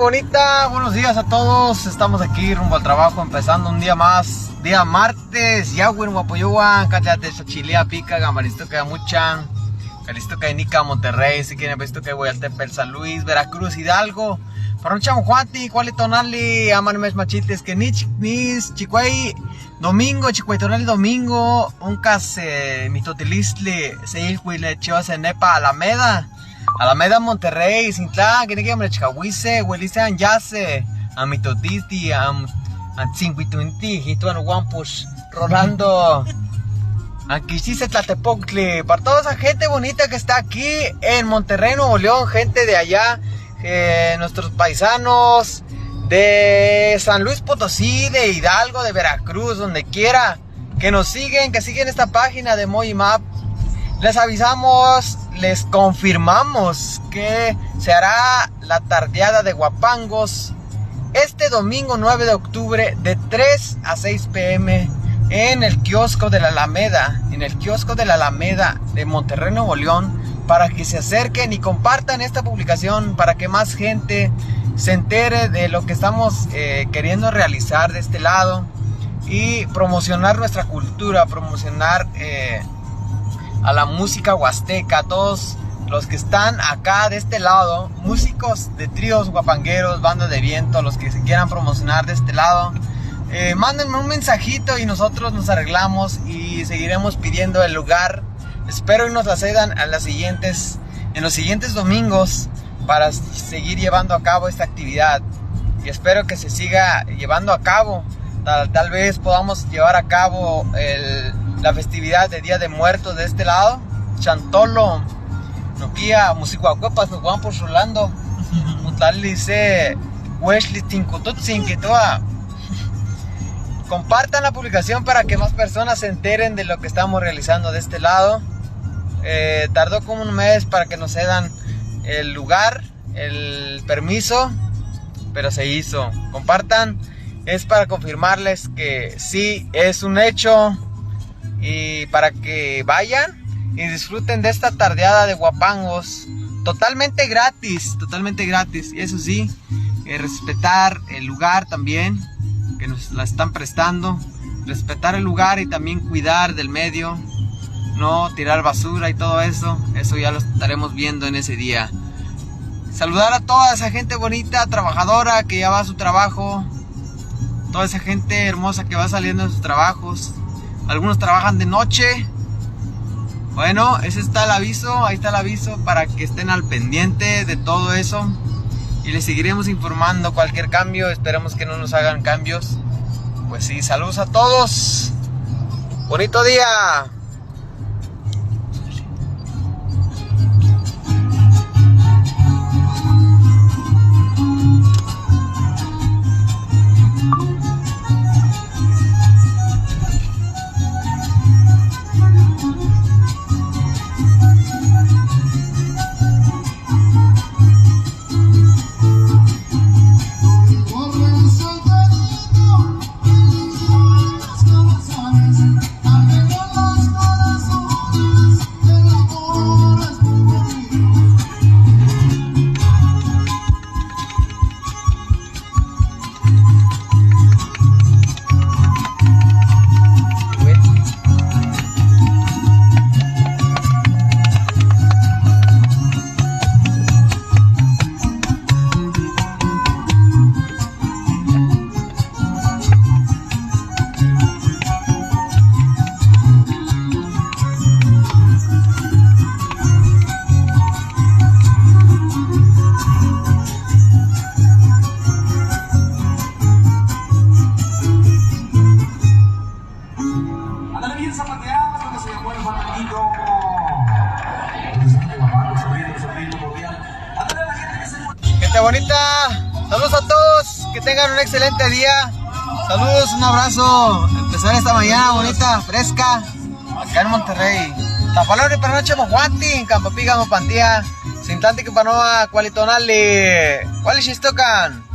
Bonita, buenos días a todos. Estamos aquí rumbo al trabajo, empezando un día más, día martes. Yahweh, Guapoyoa, Cállate, Xochilía, Pica, Gambaristoca, Muchan, Calistoca, Nica, Monterrey, si quieren visto que voy al Tepel, San Luis, Veracruz, Hidalgo, Paroncham, Juanti, Cualitonali, Amanmes, Machites, que Nis, Chicuay, Domingo, Chicuaytonali, Domingo, Uncas, Mitotilistle, Seilhuile, Chivas, Nepa, Alameda, Monterrey, Cintlán, que ne me Chicahuise, Huelice, Anyase, Amitotiti, Cincuitunti, Hituan Wampus, Rolando, Anquichise, Tlatepocle, para toda esa gente bonita que está aquí en Monterrey, Nuevo León, gente de allá, nuestros paisanos de San Luis Potosí, de Hidalgo, de Veracruz, donde quiera, que nos siguen, que siguen esta página de Mojimap. Les avisamos, les confirmamos que se hará la tardeada de Guapangos este domingo 9 de octubre de 3 a 6 p.m. en el kiosco de la Alameda, de Monterrey, Nuevo León, para que se acerquen y compartan esta publicación para que más gente se entere de lo que estamos queriendo realizar de este lado y promocionar nuestra cultura, promocionar a la música huasteca, a todos los que están acá de este lado, músicos de tríos guapangueros, bandas de viento, los que se quieran promocionar de este lado, mándenme un mensajito y nosotros nos arreglamos y seguiremos pidiendo el lugar. Espero y nos la cedan en los siguientes domingos para seguir llevando a cabo esta actividad, y espero que se siga llevando a cabo. Tal vez podamos llevar a cabo la festividad de Día de Muertos de este lado. Chantolo, Noquia, Musicuacuepas, nos van por Rolando, Mutlalice, Wesley, Tincututsin, que toda. Compartan la publicación para que más personas se enteren de lo que estamos realizando de este lado. Tardó como un mes para que nos cedan el lugar, el permiso, pero se hizo. Compartan, es para confirmarles que sí es un hecho, y para que vayan y disfruten de esta tardeada de Guapangos totalmente gratis, y eso sí, respetar el lugar también, que nos la están prestando, respetar el lugar y también cuidar del medio, no tirar basura y todo eso ya lo estaremos viendo en ese día. Saludar a toda esa gente bonita, trabajadora, que ya va a su trabajo, toda esa gente hermosa que va saliendo de sus trabajos. Algunos trabajan de noche. Bueno, ese está el aviso, ahí está el aviso para que estén al pendiente de todo eso. Y les seguiremos informando cualquier cambio, esperemos que no nos hagan cambios. Pues sí, saludos a todos. Bonito día. Gente bonita, saludos a todos, que tengan un excelente día. Saludos, un abrazo. Empezar esta mañana bonita, fresca, acá en Monterrey. Tapalón para noche mojuanti, Campapiga, Mopantía, Sintanti, Panoa, Cualitonali, ¿cuáles tocan?